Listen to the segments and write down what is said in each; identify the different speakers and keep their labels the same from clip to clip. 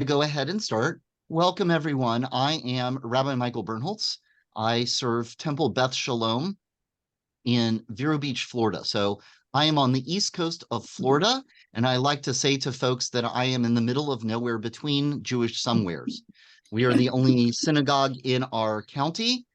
Speaker 1: Go ahead and start. Welcome, everyone. I am Rabbi Michael Birnholz. I serve Temple Beth Shalom in Vero Beach, Florida. So I am on the east coast of Florida, and I like to say to folks that I am in the middle of nowhere between Jewish somewheres. We are the only synagogue in our county.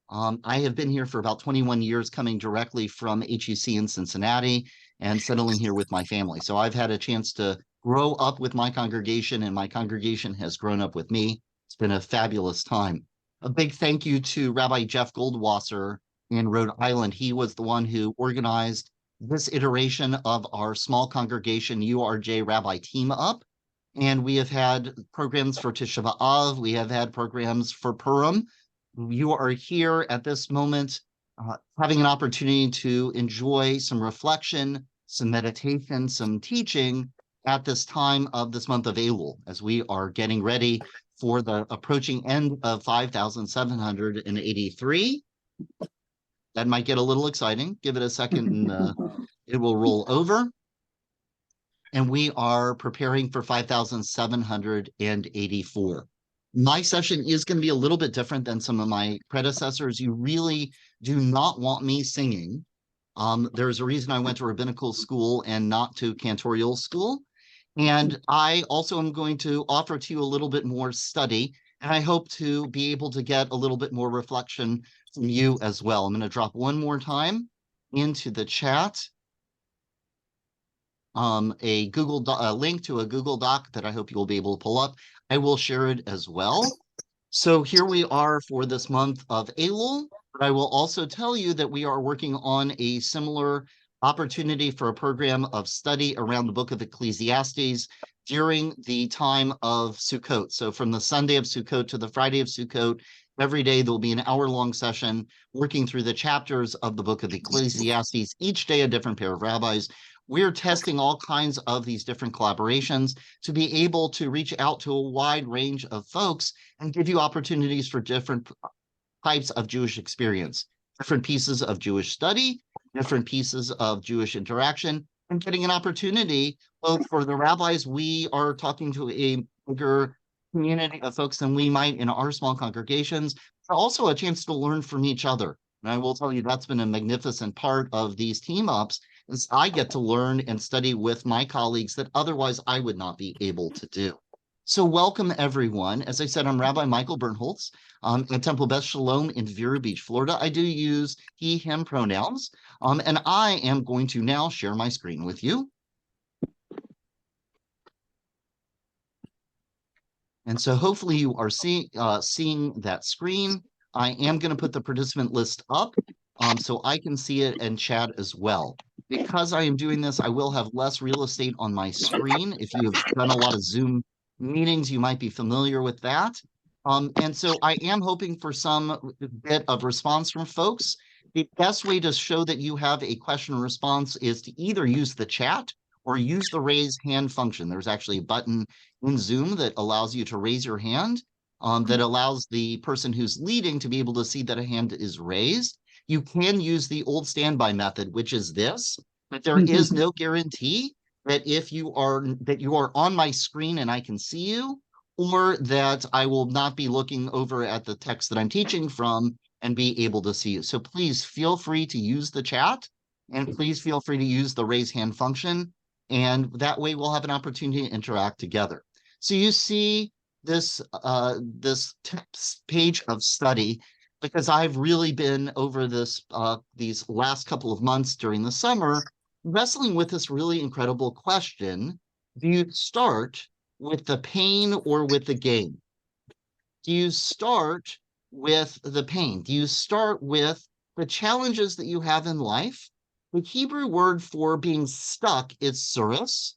Speaker 1: I have been here for about 21 years, coming directly from HEC in Cincinnati and settling here with my family. So I've had a chance to grow up with my congregation, and my congregation has grown up with me. It's been a fabulous time. A big thank you to Rabbi Jeff Goldwasser in Rhode Island. He was the one who organized this iteration of our small congregation URJ Rabbi Team Up. And we have had programs for Tisha B'Av. We have had programs for Purim. You are here at this moment having an opportunity to enjoy some reflection, some meditation, some teaching at this time of this month of Elul, as we are getting ready for the approaching end of 5,783. That might get a little exciting. Give it a second and it will roll over. And we are preparing for 5,784. My session is going to be a little bit different than some of my predecessors. You really do not want me singing. There's a reason I went to rabbinical school and not to cantorial school. And I also am going to offer to you a little bit more study, and I hope to be able to get a little bit more reflection from you as well. I'm going to drop one more time into the chat a Google link to a Google Doc that I hope you'll be able to pull up. I will share it as well. So here we are for this month of Elul, but I will also tell you that we are working on a similar opportunity for a program of study around the book of Ecclesiastes during the time of Sukkot. So from the Sunday of Sukkot to the Friday of Sukkot, every day there'll be an hour-long session working through the chapters of the book of Ecclesiastes, each day a different pair of rabbis. We're testing all kinds of these different collaborations to be able to reach out to a wide range of folks and give you opportunities for different types of Jewish experience, different pieces of Jewish study, different pieces of Jewish interaction, and getting an opportunity both for the rabbis. We are talking to a bigger community of folks than we might in our small congregations, but also a chance to learn from each other. And I will tell you that's been a magnificent part of these team ups, is I get to learn and study with my colleagues that otherwise I would not be able to do. So welcome, everyone. As I said, I'm Rabbi Michael Birnholz at Temple Beth Shalom in Vero Beach, Florida. I do use he, him pronouns, and I am going to now share my screen with you. And so hopefully you are seeing that screen. I am going to put the participant list up so I can see it and chat as well. Because I am doing this, I will have less real estate on my screen. If you have done a lot of Zoom meetings, you might be familiar with that. And so I am hoping for some bit of response from folks. The best way to show that you have a question or response is to either use the chat or use the raise hand function. There's actually a button in Zoom that allows you to raise your hand, that allows the person who's leading to be able to see that a hand is raised. You can use the old standby method, which is this, but there is no guarantee that if you are on my screen and I can see you, or that I will not be looking over at the text that I'm teaching from and be able to see you. So please feel free to use the chat, and please feel free to use the raise hand function, and that way we'll have an opportunity to interact together. So you see this page of study, because I've really been over these last couple of months during the summer wrestling with this really incredible question: do you start with the pain or with the gain? Do you start with the pain? Do you start with the challenges that you have in life? The Hebrew word for being stuck is surus.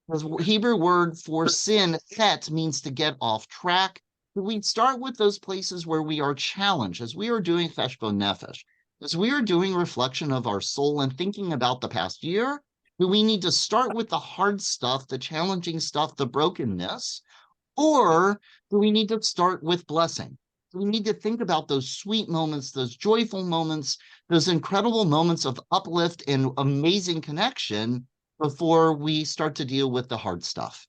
Speaker 1: The Hebrew word for sin, chet, means to get off track. We start with those places where we are challenged, as we are doing cheshbon nefesh, as we are doing reflection of our soul and thinking about the past year. Do we need to start with the hard stuff, the challenging stuff, the brokenness, or do we need to start with blessing? Do we need to think about those sweet moments, those joyful moments, those incredible moments of uplift and amazing connection before we start to deal with the hard stuff?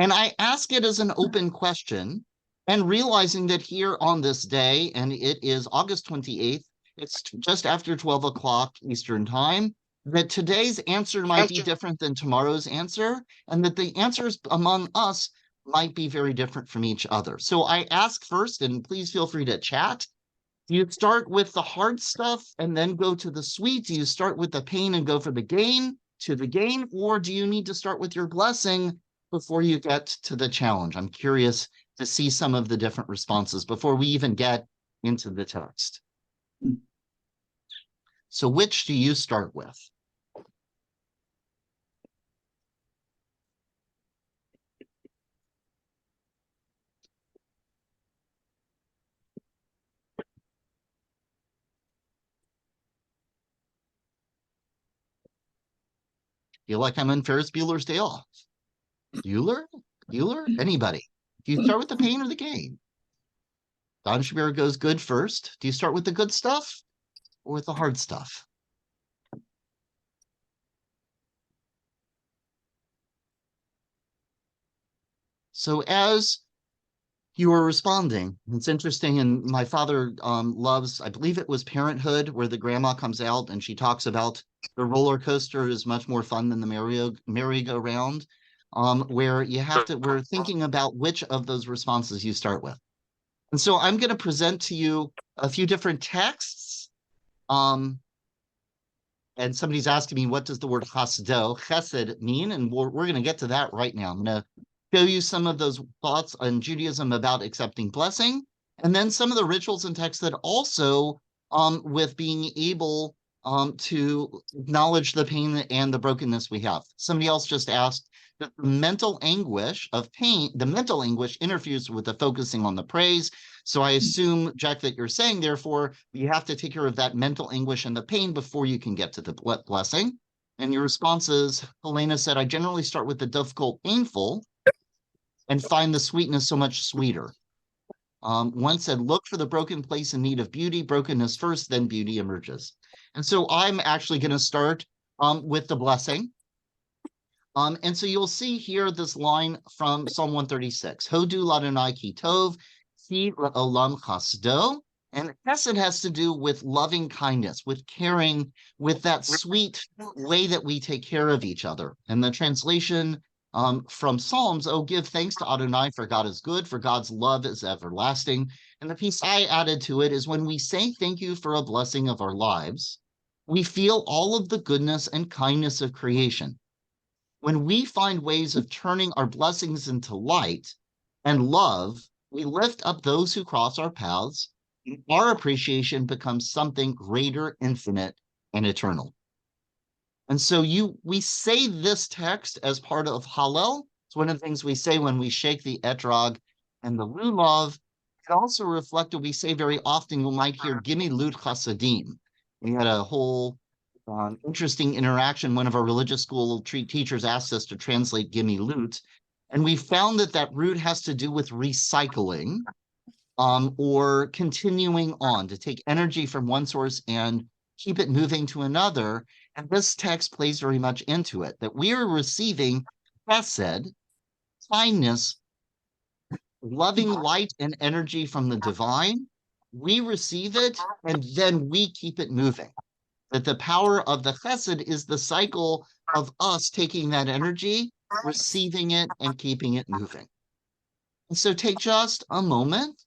Speaker 1: And I ask it as an open question, and realizing that here on this day, and it is August 28th, it's just after 12 o'clock Eastern time, that today's answer might be different than tomorrow's answer, and that the answers among us might be very different from each other. So I ask first, and please feel free to chat. Do you start with the hard stuff and then go to the sweet? Do you start with the pain and go for the gain to the gain? Or do you need to start with your blessing before you get to the challenge? I'm curious to see some of the different responses before we even get into the text. So which do you start with? Feel like I'm in Ferris Bueller's Day Off. Bueller? Bueller? Anybody? Do you start with the pain or the gain? Don Shabir goes good first. Do you start with the good stuff or with the hard stuff? So as you were responding, it's interesting, and my father loves, I believe it was Parenthood, where the grandma comes out and she talks about the roller coaster is much more fun than the merry-go-round, where you have to, we're thinking about which of those responses you start with. And so I'm going to present to you a few different texts. And somebody's asking me, what does the word chesed mean? And we're going to get to that right now. I'm going to show you some of those thoughts on Judaism about accepting blessing, and then some of the rituals and texts that also with being able to acknowledge the pain and the brokenness we have. Somebody else just asked that the mental anguish of pain, the mental anguish interferes with the focusing on the praise. So I assume, Jack, that you're saying, therefore, you have to take care of that mental anguish and the pain before you can get to the blessing. And your response is, Helena said, I generally start with the difficult, painful, and find the sweetness so much sweeter. One said, look for the broken place in need of beauty, brokenness first, then beauty emerges. And so I'm actually going to start with the blessing. And so you'll see here this line from Psalm 136, Hodu ladonai ki tov, ki olam chasdo. And chesed has to do with loving kindness, with caring, with that sweet way that we take care of each other. And the translation from Psalms, oh, give thanks to Adonai, for God is good, for God's love is everlasting. And the piece I added to it is when we say thank you for a blessing of our lives, we feel all of the goodness and kindness of creation. When we find ways of turning our blessings into light and love, we lift up those who cross our paths, and our appreciation becomes something greater, infinite, and eternal. And so we say this text as part of Hallel. It's one of the things we say when we shake the etrog and the lulav. It also reflected, we say very often, you might hear Gimilut Chasadim. We had a whole interesting interaction. One of our religious school teachers asked us to translate Gimilut, and we found that that root has to do with recycling or continuing on, to take energy from one source and keep it moving to another. And this text plays very much into it, that we are receiving chesed, kindness, loving light and energy from the divine. We receive it, and then we keep it moving. That the power of the chesed is the cycle of us taking that energy, receiving it, and keeping it moving. And so take just a moment,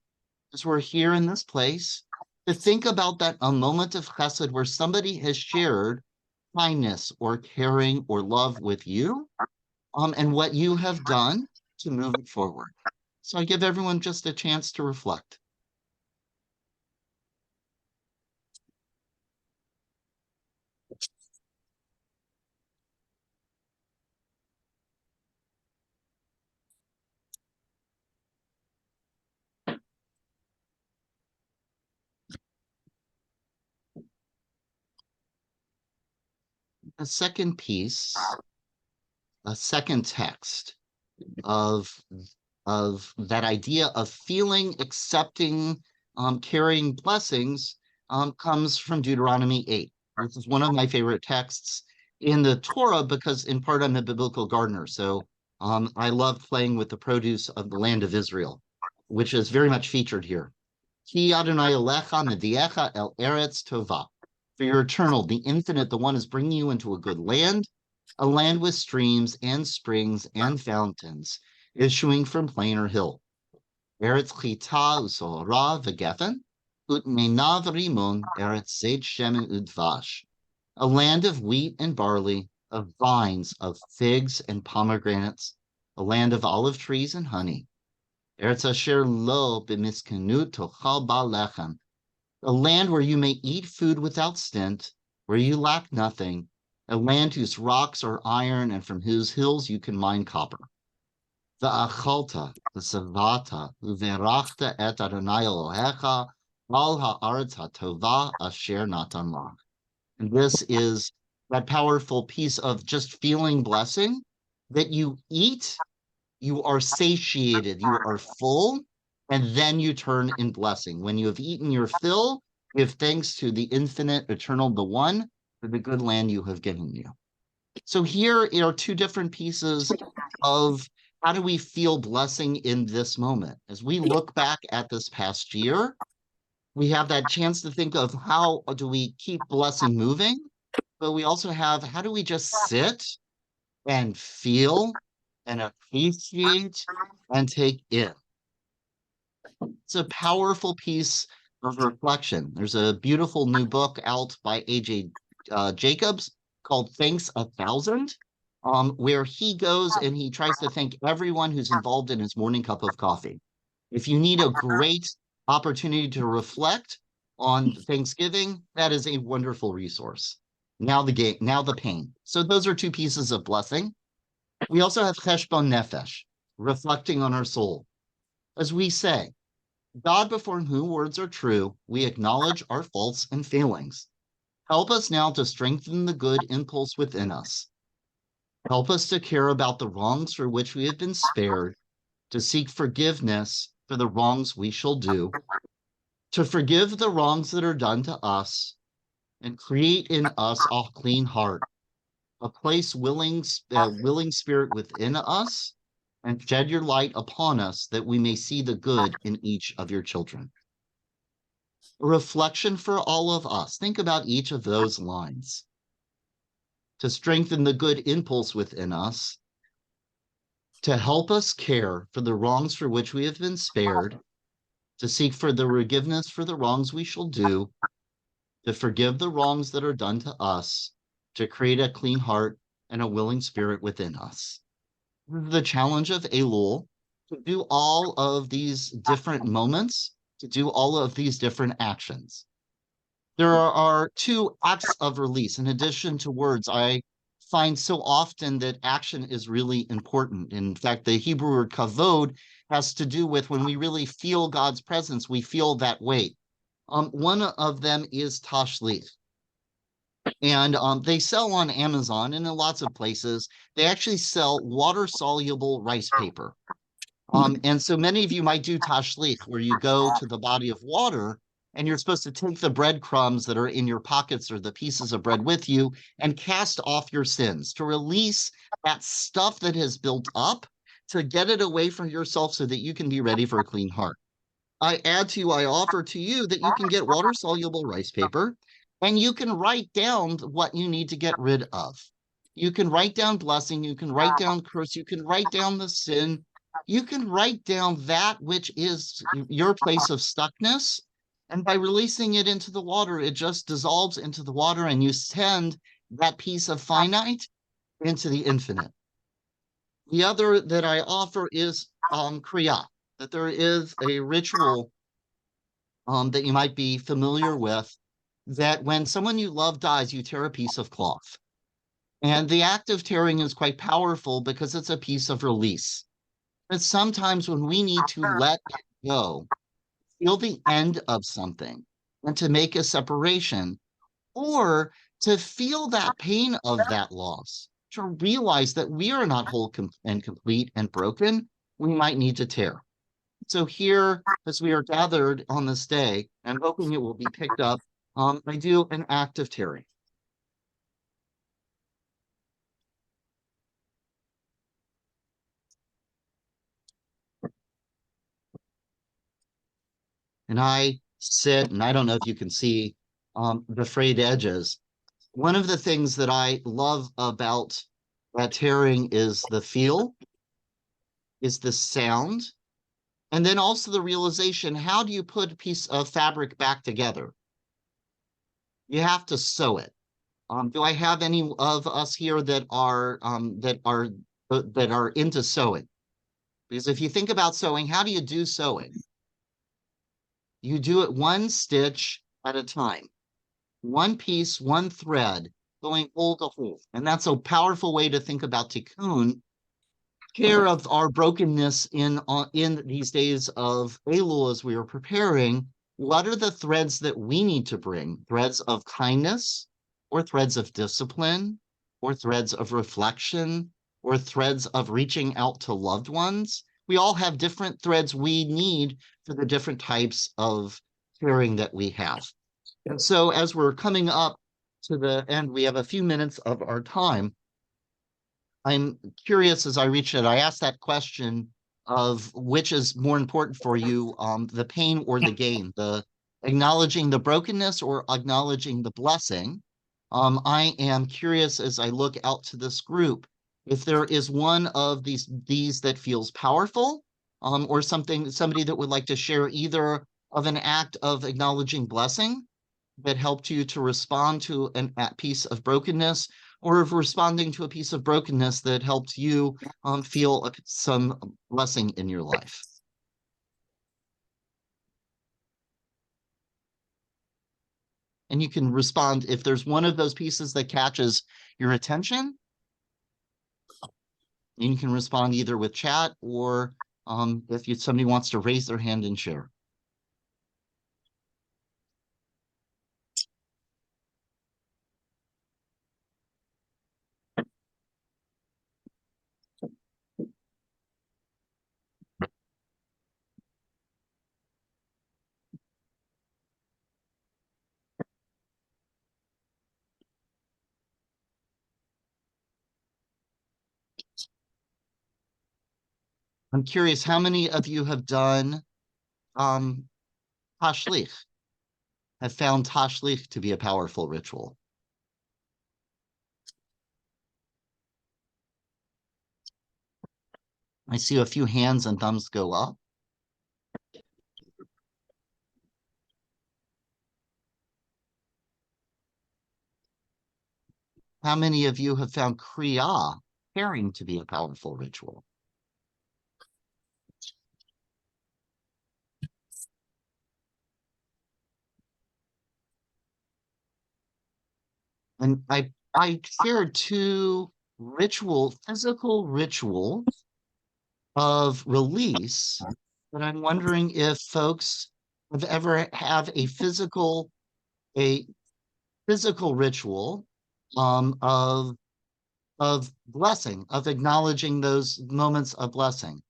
Speaker 1: as we're here in this place, to think about that, a moment of chesed where somebody has shared kindness or caring or love with you, and what you have done to move it forward. So I give everyone just a chance to reflect. A second piece, a second text of that idea of feeling, accepting, carrying blessings comes from Deuteronomy 8. This is one of my favorite texts in the Torah because in part I'm a biblical gardener. So I love playing with the produce of the land of Israel, which is very much featured here. Ki Adonai Elecha Mediecha El Eretz Tova. For your eternal, the infinite, the one is bringing you into a land with streams and springs and fountains, issuing from plain or hill. Eretz Chita Usohara V'Geffen, Ut Menav Rimun Eretz Zeit Shemen Udvash. A land of wheat and barley, of vines, of figs and pomegranates, a land of olive trees and honey. Eretz Asher Lo B'Miskenut Tochal Ba'lechem, a land where you may eat food without stint, where you lack nothing, a land whose rocks are iron and from whose hills you can mine copper. V'achalta, v'savata, u'verachta et Adonai Elohecha, al ha'aretz ha'tova asher natan lach. And this is that powerful piece of just feeling blessing, that you eat, you are satiated, you are full, and then you turn in blessing. When you have eaten your fill, give thanks to the infinite, eternal, the one, for the good land you have given you. So here are two different pieces of how do we feel blessing in this moment. As we look back at this past year, we have that chance to think of how do we keep blessing moving, but we also have how do we just sit and feel and appreciate and take in. It's a powerful piece of reflection. There's a beautiful new book out by A.J. Jacobs called Thanks a Thousand, where he goes and he tries to thank everyone who's involved in his morning cup of coffee. If you need a great opportunity to reflect on Thanksgiving, that is a wonderful resource. Now the pain. So those are two pieces of blessing. We also have Cheshbon Nefesh, reflecting on our soul. As we say, God before whom words are true, we acknowledge our faults and failings. Help us now to strengthen the good impulse within us. Help us to care about the wrongs for which we have been spared, to seek forgiveness for the wrongs we shall do, to forgive the wrongs that are done to us, and create in us a clean heart, a place willing spirit within us, and shed your light upon us that we may see the good in each of your children. A reflection for all of us. Think about each of those lines. To strengthen the good impulse within us, to help us care for the wrongs for which we have been spared, to seek for the forgiveness for the wrongs we shall do, to forgive the wrongs that are done to us, to create a clean heart and a willing spirit within us. The challenge of Elul, to do all of these different moments, to do all of these different actions. There are two acts of release. In addition to words, I find so often that action is really important. In fact, the Hebrew word kavod has to do with when we really feel God's presence, we feel that weight. One of them is tashlich. And they sell on Amazon and in lots of places. They actually sell water-soluble rice paper. And so many of you might do tashlich, where you go to the body of water and you're supposed to take the breadcrumbs that are in your pockets or the pieces of bread with you and cast off your sins, to release that stuff that has built up, to get it away from yourself so that you can be ready for a clean heart. I offer to you that you can get water-soluble rice paper and you can write down what you need to get rid of. You can write down blessing, you can write down curse, you can write down the sin, you can write down that which is your place of stuckness. And by releasing it into the water, it just dissolves into the water and you send that piece of finite into the infinite. The other that I offer is Kriya, that there is a ritual that you might be familiar with, that when someone you love dies, you tear a piece of cloth. And the act of tearing is quite powerful because it's a piece of release. But sometimes when we need to let it go, feel the end of something, and to make a separation, or to feel that pain of that loss, to realize that we are not whole and complete and broken, we might need to tear. So here, as we are gathered on this day, and hoping it will be picked up, I do an act of tearing. and I sit, and I don't know if you can see the frayed edges. One of the things that I love about tearing is the feel, is the sound, and then also the realization, how do you put a piece of fabric back together? You have to sew it. Do I have any of us here that are into sewing? Because if you think about sewing, how do you do sewing? You do it one stitch at a time, one piece, one thread, going hole to hole. And that's a powerful way to think about tikkun, care of our brokenness in these days of Elul as we are preparing. What are the threads that we need to bring? Threads of kindness, or threads of discipline, or threads of reflection, or threads of reaching out to loved ones? We all have different threads we need for the different types of caring that we have. And so as we're coming up to the end, we have a few minutes of our time. I'm curious as I reach it, I asked that question of which is more important for you, the pain or the gain, the acknowledging the brokenness or acknowledging the blessing. I am curious as I look out to this group, if there is one of these that feels powerful, or somebody that would like to share either of an act of acknowledging blessing that helped you to respond to a piece of brokenness, or of responding to a piece of brokenness that helped you feel some blessing in your life. And you can respond if there's one of those pieces that catches your attention. You can respond either with chat or if somebody wants to raise their hand and share. I'm curious, how many of you have done tashlich, have found tashlich to be a powerful ritual? I see a few hands and thumbs go up. How many of you have found kriya, caring, to be a powerful ritual? And I shared two physical rituals of release, but I'm wondering if folks have ever have a physical ritual of blessing, of acknowledging those moments of blessing.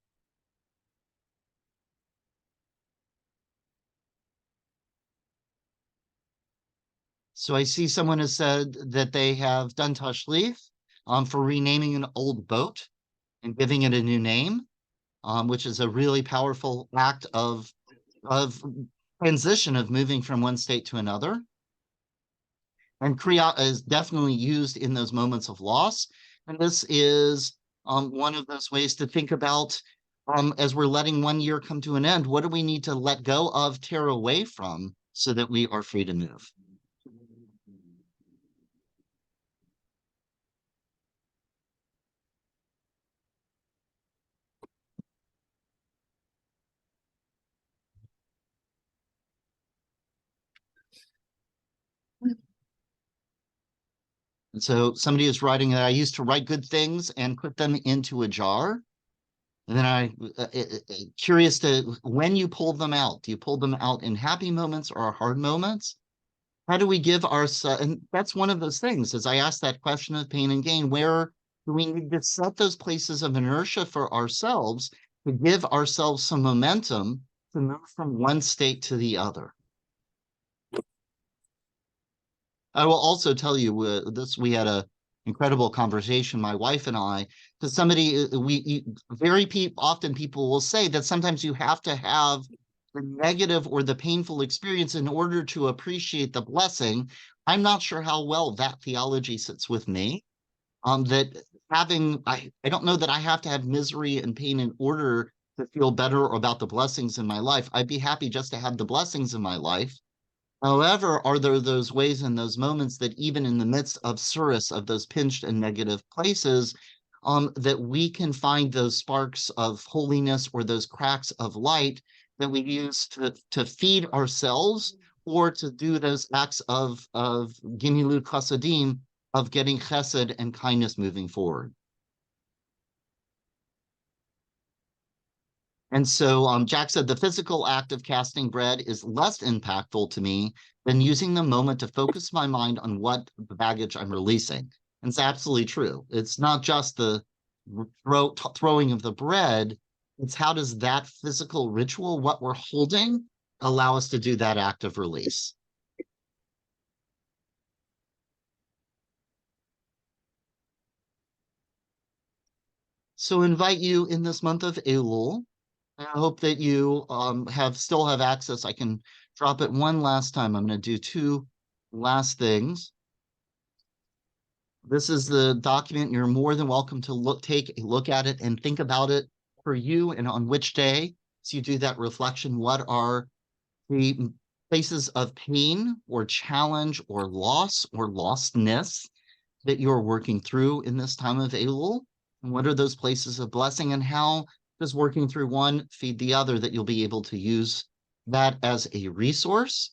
Speaker 1: So I see someone has said that they have done tashlich for renaming an old boat and giving it a new name, which is a really powerful act of transition, of moving from one state to another. And kriya is definitely used in those moments of loss. And this is one of those ways to think about, as we're letting one year come to an end, what do we need to let go of, tear away from, so that we are free to move? And so somebody is writing that I used to write good things and put them into a jar. And then curious to when you pull them out, do you pull them out in happy moments or hard moments? How do we give ourselves, and that's one of those things, as I asked that question of pain and gain, where do we need to set those places of inertia for ourselves to give ourselves some momentum to move from one state to the other? I will also tell you we had a incredible conversation, my wife and I, because often people will say that sometimes you have to have the negative or the painful experience in order to appreciate the blessing. I'm not sure how well that theology sits with me. That I don't know that I have to have misery and pain in order to feel better about the blessings in my life. I'd be happy just to have the blessings in my life. However, are there those ways and those moments that even in the midst of surus, of those pinched and negative places, that we can find those sparks of holiness or those cracks of light that we use to feed ourselves or to do those acts of gimilut chasadim, of getting chesed and kindness moving forward. And so Jack said, the physical act of casting bread is less impactful to me than using the moment to focus my mind on what the baggage I'm releasing. And it's absolutely true. It's not just the throwing of the bread, it's how does that physical ritual, what we're holding, allow us to do that act of release. So invite you in this month of Elul. I hope that you still have access. I can drop it one last time. I'm going to do two last things. This is the document. You're more than welcome to take a look at it and think about it for you and on which day. So you do that reflection. What are the places of pain or challenge or loss or lostness that you're working through in this time of Elul? And what are those places of blessing, and how does working through one feed the other, that you'll be able to use that as a resource?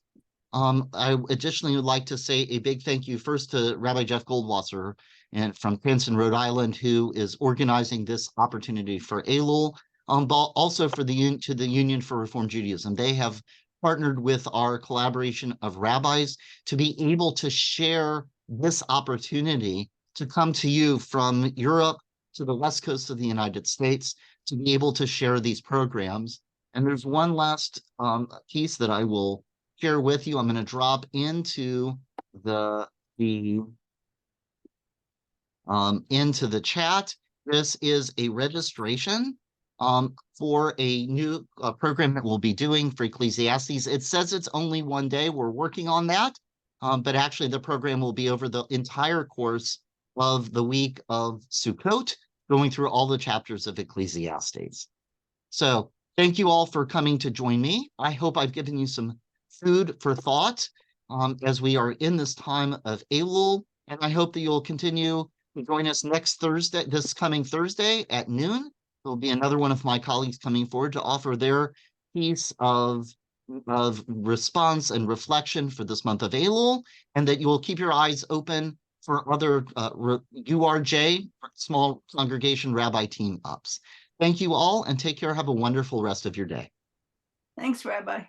Speaker 1: I additionally would like to say a big thank you first to Rabbi Jeff Goldwasser and from Cranston, Rhode Island, who is organizing this opportunity for Elul, but also to the Union for Reform Judaism. They have partnered with our collaboration of rabbis to be able to share this opportunity to come to you from Europe to the West Coast of the United States, to be able to share these programs. And there's one last piece that I will share with you. I'm going to drop into the chat. This is a registration for a new program that we'll be doing for Ecclesiastes. It says it's only one day. We're working on that, but actually the program will be over the entire course of the week of Sukkot, going through all the chapters of Ecclesiastes. So thank you all for coming to join me. I hope I've given you some food for thought as we are in this time of Elul, and I hope that you'll continue to join us next Thursday, this coming Thursday at noon. There'll be another one of my colleagues coming forward to offer their piece of response and reflection for this month of Elul, and that you will keep your eyes open for other URJ, small congregation rabbi team ups. Thank you all, and take care. Have a wonderful rest of your day.
Speaker 2: Thanks, Rabbi.